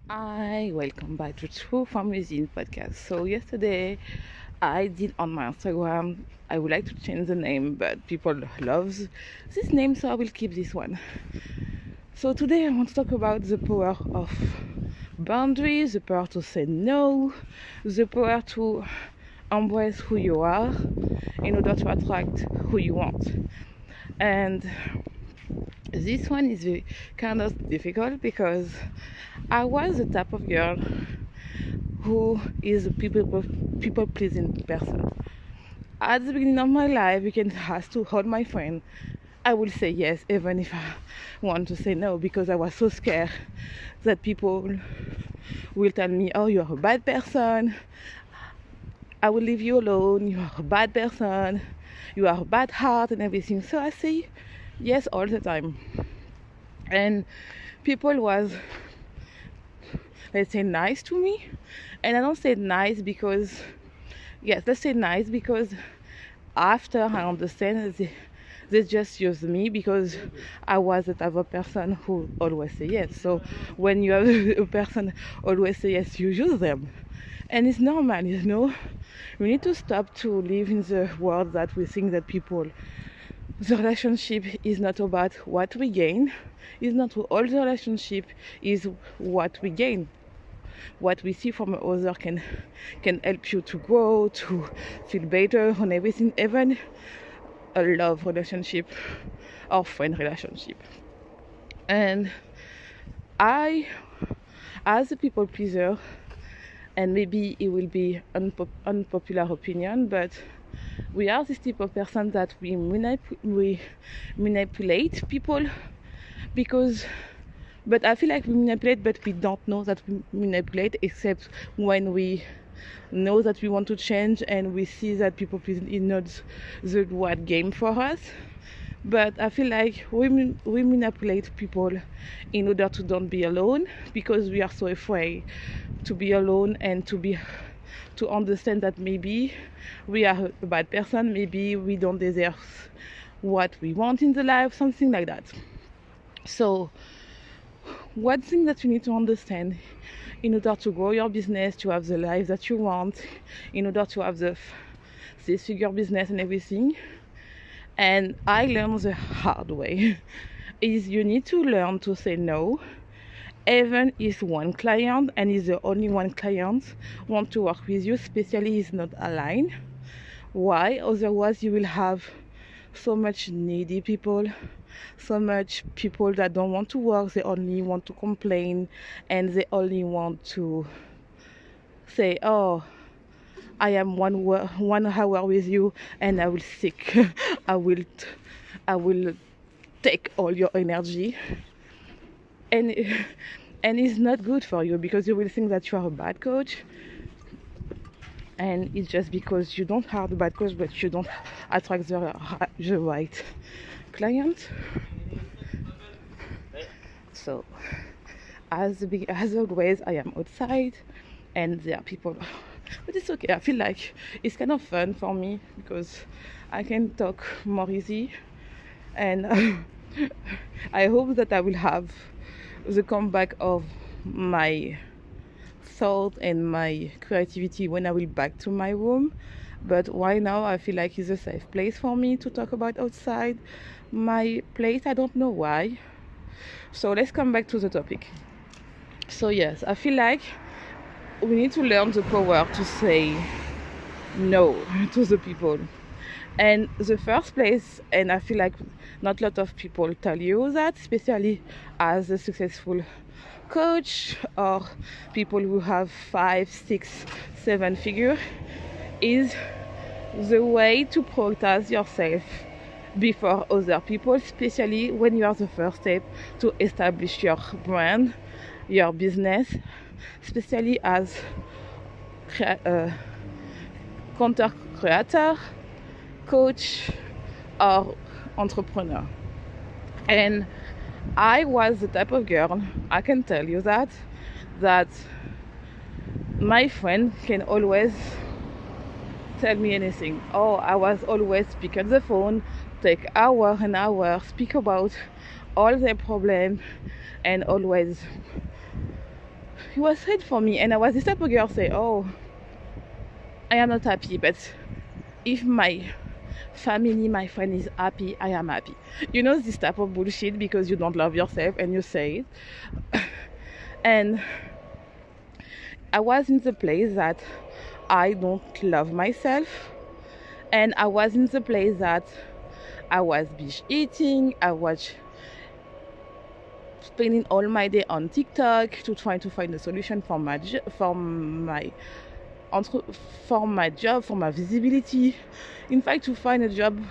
Hi, welcome back to True from Within podcast. So yesterday I did on my Instagram. I would like to change the name, but people loves this name, so I will keep this one. So today I want to talk about the power of boundaries, the power to say no, the power to embrace who you are in order to attract who you want. And this one is kind of difficult because I was the type of girl who is a people pleasing person. At the beginning of my life, you can ask to hold my friend. I will say yes, even if I want to say no, because I was so scared that people will tell me, "Oh, you are a bad person. I will leave you alone. You are a bad person. You are a bad heart," and everything. So I say yes all the time. And people was, let's say, nice to me. And I don't say nice because, yes, let's say nice because after I understand they just use me because I was the type of person who always say yes. So when you have a person always say yes, you use them. And it's normal. We need to stop to live in the world that we think that the relationship is not about what we gain. It's not all the relationship is what we gain. What we see from other can help you to grow, to feel better on everything, even a love relationship or friend relationship. And I, as a people pleaser, and maybe it will be unpopular opinion, but we are this type of person that we manipulate people because, but I feel like we manipulate, but we don't know that we manipulate, except when we know that we want to change and we see that people pleasing is not the right game for us. But I feel like we manipulate people in order to don't be alone, because we are so afraid to be alone and to understand that maybe we are a bad person, maybe we don't deserve what we want in the life, something like that. So one thing that you need to understand in order to grow your business, to have the life that you want, in order to have the six-figure business and everything, and I learned the hard way, is you need to learn to say no, even if one client, and is the only one client, want to work with you, especially is not aligned. Why? Otherwise you will have so much needy people, so much people that don't want to work, they only want to complain, and they only want to say, "Oh, I am 1 hour with you and I will sick." I will take all your energy, and and it's not good for you, because you will think that you are a bad coach, and it's just because you don't have the bad coach, but you don't attract the right client. So as always, I am outside and there are people, but it's okay. I feel like it's kind of fun for me because I can talk more easy, and I hope that I will have the comeback of my thought and my creativity when I will back to my room. But right now I feel like it's a safe place for me to talk about outside my place. I don't know why. So let's come back to the topic. So yes, I feel like we need to learn the power to say no to the people. And the first place, and I feel like not a lot of people tell you that, especially as a successful coach or people who have 5, 6, 7 figure, is the way to prioritize yourself before other people, especially when you are the first step to establish your brand, your business, especially as content creator, coach, or entrepreneur. And I was the type of girl, I can tell you that my friend can always tell me anything. Oh, I was always pick up the phone, take hour and hour, speak about all their problems, and always it was hard for me, and I was this type of girl say, oh, I am not happy, but if my family, my friend is happy, I am happy. You know, this type of bullshit because you don't love yourself and you say it. And I was in the place that I don't love myself, and I was in the place that I was binge eating. I was spending all my day on TikTok to try to find a solution for my job, for my visibility. In fact, to find a job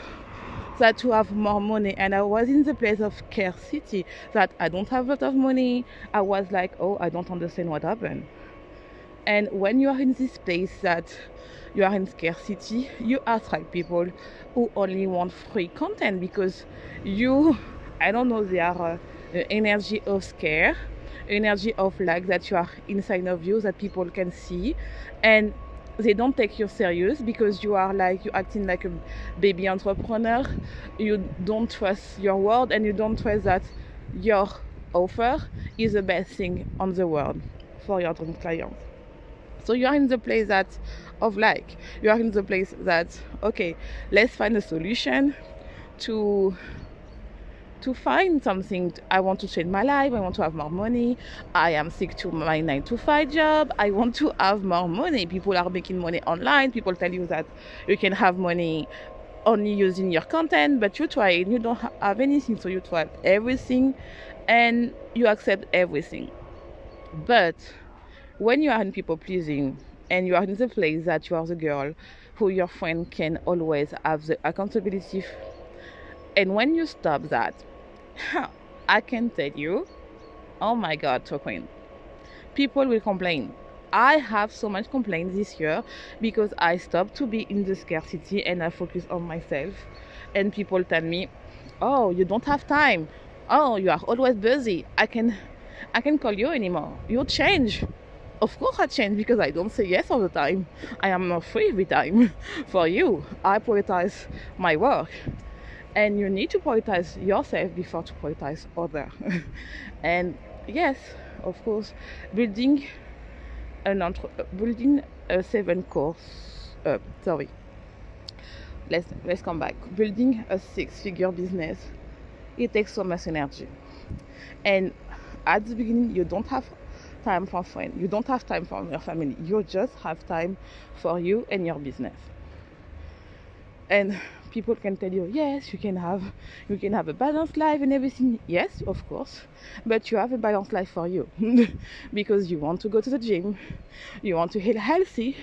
that to have more money. And I was in the place of scarcity, that I don't have a lot of money. I was like, oh, I don't understand what happened. And when you are in this place that you are in scarcity, you attract people who only want free content because I don't know, they are energy of scare, energy of lack that you are inside of you that people can see, and they don't take you serious because you acting like a baby entrepreneur. You don't trust your word, and you don't trust that your offer is the best thing on the world for your dream client. So you are in the place you are in the place that, okay, let's find a solution to find something. I want to change my life. I want to have more money. I am sick to my 9-to-5 job. I want to have more money. People are making money online. People tell you that you can have money only using your content, but you try and you don't have anything, so you try everything and you accept everything. But when you are in people pleasing and you are in the place that you are the girl who your friend can always have the accountability, and when you stop that, I can tell you, oh my God, Toquin, people will complain. I have so much complaints this year because I stopped to be in the scarcity and I focus on myself. And people tell me, oh, you don't have time. Oh, you are always busy. I can call you anymore. You change. Of course I change because I don't say yes all the time. I am not free every time. For you, I prioritize my work. And you need to prioritize yourself before to prioritize others. And yes, of course, building a 7-course. Let's come back. Building a 6-figure business, it takes so much energy. And at the beginning, you don't have time for friends. You don't have time for your family. You just have time for you and your business. And people can tell you, yes, you can have a balanced life and everything. Yes, of course, but you have a balanced life for you because you want to go to the gym, you want to eat healthy,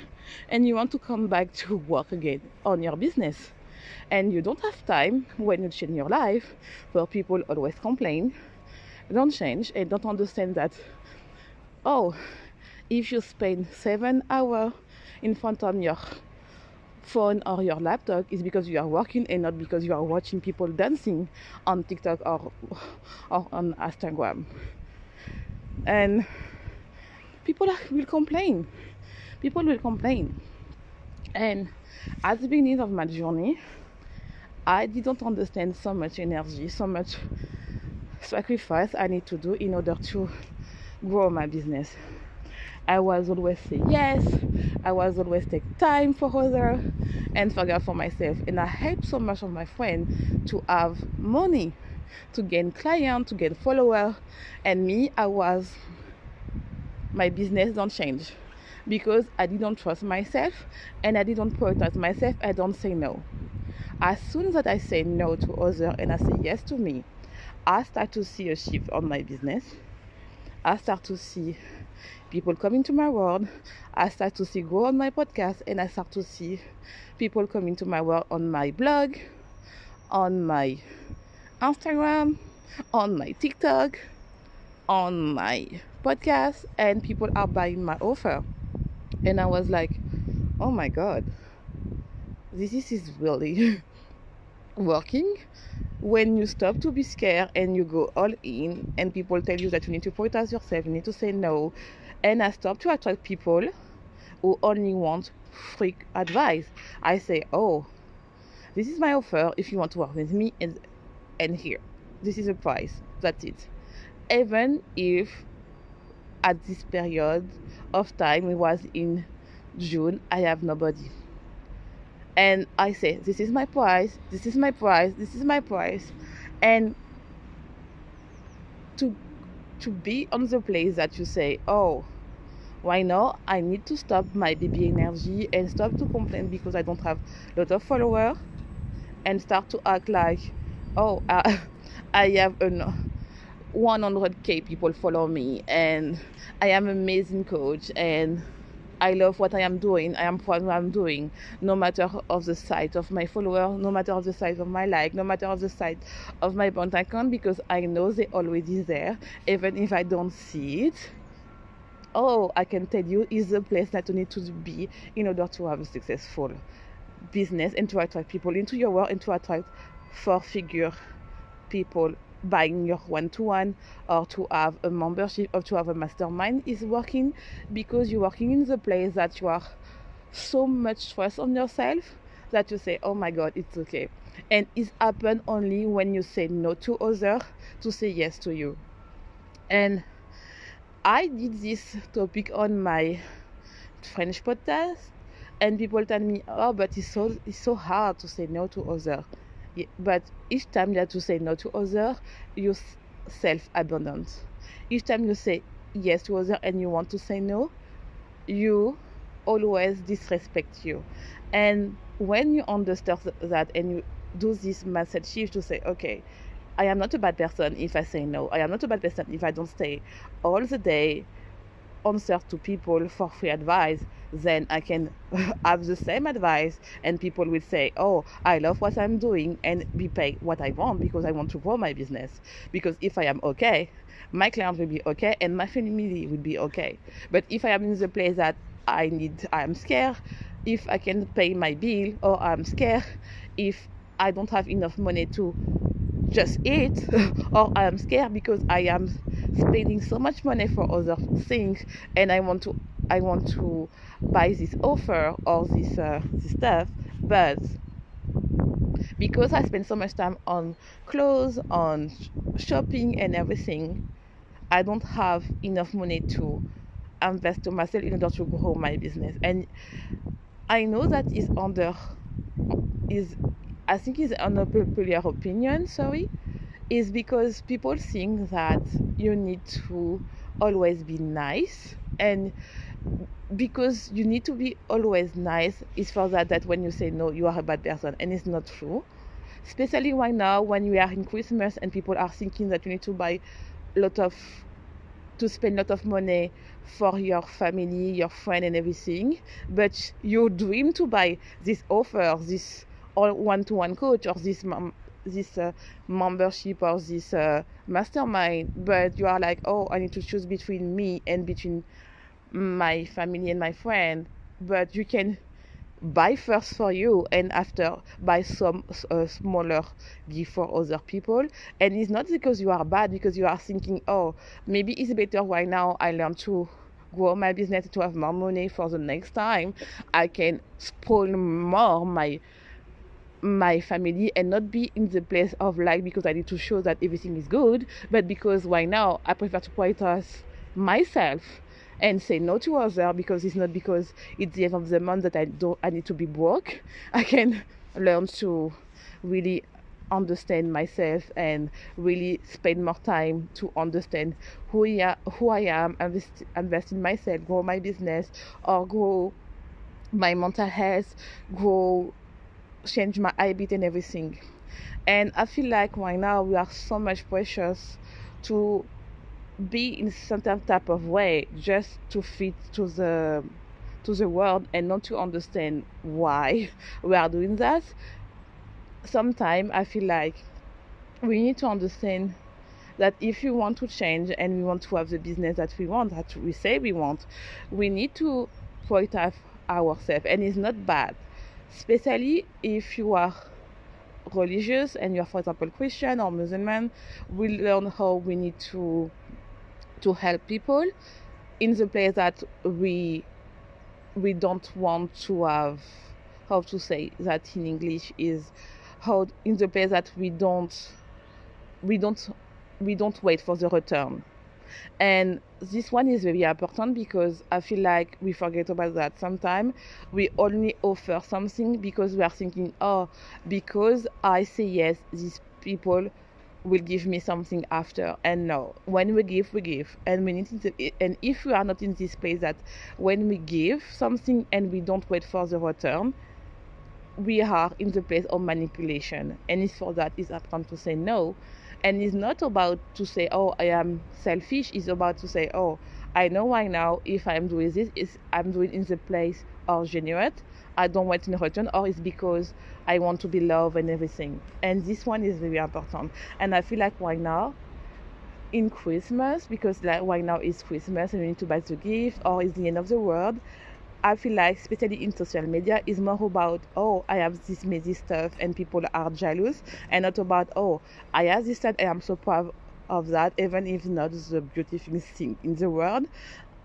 and you want to come back to work again on your business. And you don't have time when you change your life, where people always complain, don't change, and don't understand that, oh, if you spend 7 hours in front of your phone or your laptop, is because you are working and not because you are watching people dancing on TikTok or on Instagram. And people will complain. And at the beginning of my journey, I didn't understand so much energy, so much sacrifice I need to do in order to grow my business. I was always say yes. I was always take time for others and forget for myself. And I help so much of my friends to have money, to gain clients, to gain followers. And me, my business don't change because I didn't trust myself and I didn't prioritize myself. I don't say no. As soon as I say no to others and I say yes to me, I start to see a shift on my business. I start to see people coming to my world. I start to see grow on my podcast, and I start to see people coming to my world on my blog, on my Instagram, on my TikTok, on my podcast, and people are buying my offer. And I was like, oh my God, this is really working. When you stop to be scared and you go all in, and people tell you that you need to prioritize yourself, you need to say no. And I stop to attract people who only want free advice. I say, oh, this is my offer if you want to work with me, and here, this is the price. That's it. Even if at this period of time, it was in June, I have nobody. And I say, this is my price, this is my price, this is my price. And to be on the place that you say, oh, why now I need to stop my baby energy and stop to complain because I don't have a lot of followers, and start to act like, oh, I have 100k people follow me, and I am an amazing coach, and I love what I am doing. I am proud of what I'm doing, no matter of the size of my follower, no matter of the size of my like, no matter of the size of my bank account, because I know they already there, even if I don't see it. Oh, I can tell you, is the place that you need to be in order to have a successful business and to attract people into your world and to attract four-figure people buying your one-to-one, or to have a membership, or to have a mastermind, is working because you're working in the place that you are so much trust on yourself that you say, oh my god, it's okay. And it happens only when you say no to others to say yes to you. And I did this topic on my French podcast, and people tell me, oh, but it's so hard to say no to others. Yeah, but each time that you say no to others, you self-abandon. Each time you say yes to others and you want to say no, you always disrespect you. And when you understand that and you do this mindset shift to say, okay, I am not a bad person if I say no. I am not a bad person if I don't stay all the day answer to people for free advice, then I can have the same advice and people will say, oh, I love what I'm doing, and be paid what I want because I want to grow my business. Because if I am okay, my client will be okay and my family will be okay. But if I am in the place that I am scared if I can pay my bill, or I'm scared if I don't have enough money to just eat, or I'm scared because I am spending so much money for other things, and I want to buy this offer or this stuff, but because I spend so much time on clothes, on shopping and everything, I don't have enough money to invest to myself in order to grow my business. And I know that I think is an unpopular opinion, is because people think that you need to always be nice, and because you need to be always nice is for that when you say no, you are a bad person, and it's not true. Especially right now when we are in Christmas and people are thinking that you need to spend a lot of money for your family, your friend and everything, but you dream to buy this offer, this all one-to-one coach, or this membership, or this mastermind, but you are like, oh, I need to choose between me and between my family and my friend. But you can buy first for you and after buy some smaller gift for other people. And it's not because you are bad, because you are thinking, oh, maybe it's better right now I learn to grow my business to have more money for the next time. I can spoil more my family and not be in the place of like, because I need to show that everything is good, but because right now I prefer to prioritize myself and say no to others, because it's not because it's the end of the month that I need to be broke. I can learn to really understand myself and really spend more time to understand who I am, invest in myself, grow my business, or grow my mental health, change my habit and everything. And I feel like right now we are so much precious to be in certain type of way just to fit to the world, and not to understand why we are doing that. Sometimes I feel like we need to understand that if you want to change and we want to have the business that we want, that we say we want, we need to prioritize ourselves. And it's not bad, especially if you are religious and you are, for example, Christian or Muslim. We learn how we need to help people in the place that we don't want to have, how to say that in English, is how in the place that we don't wait for the return. And this one is very important because I feel like we forget about that. Sometimes we only offer something because we are thinking, oh, because I say yes, these people will give me something after. And no, when we give, and we need to, and if we are not in this place that when we give something and we don't wait for the return, we are in the place of manipulation. And it's for that it's important to say no. And it's not about to say, oh, I am selfish. It's about to say, oh, I know right now if I'm doing this, is I'm doing in the place of generate. I don't want in return, or it's because I want to be loved and everything. And this one is very important. And I feel like right now in Christmas, because like right now it's Christmas and we need to buy the gift, or it's the end of the world, I feel like, especially in social media, is more about, oh, I have this messy stuff and people are jealous, and not about, oh, I have this stuff and I'm so proud of that, even if not the beautiful thing in the world.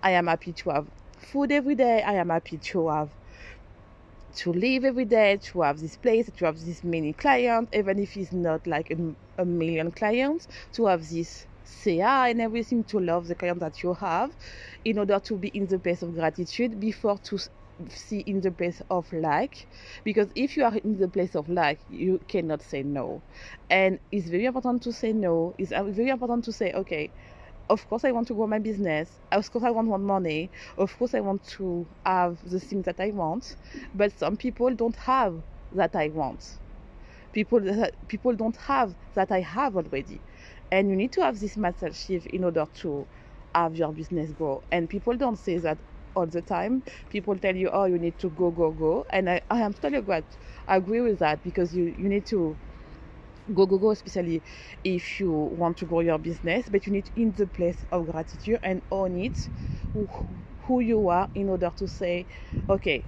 I am happy to have food every day. I am happy to live every day, to have this place, to have this many clients, even if it's not like a million clients, to have this CA and everything, to love the client that you have, in order to be in the place of gratitude before to see in the place of like. Because if you are in the place of like, you cannot say no. And it's very important to say no. It's very important to say, okay, of course I want to grow my business, of course I want more money, of course I want to have the things that I want, but some people don't have that I want. People don't have that I have already. And you need to have this mindset shift in order to have your business grow. And people don't say that all the time. People tell you, oh, you need to go, and I am totally agree with that, because you need to go, especially if you want to grow your business, but you need in the place of gratitude and own it, who you are, in order to say, okay,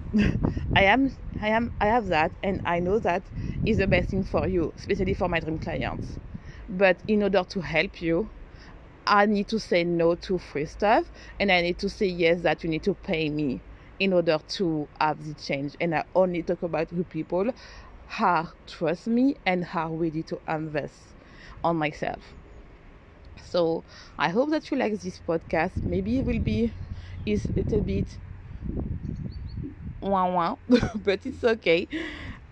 I have that, and I know that is the best thing for you, especially for my dream clients. But in order to help you, I need to say no to free stuff, and I need to say yes that you need to pay me in order to have the change. And I only talk about who people trust me and are ready to invest on myself. So I hope that you like this podcast. Maybe it will be is a little bit wah, but it's okay.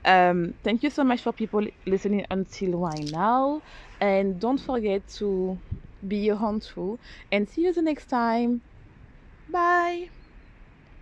Thank you so much for people listening until right now, and don't forget to be your own true, and see you the next time. Bye.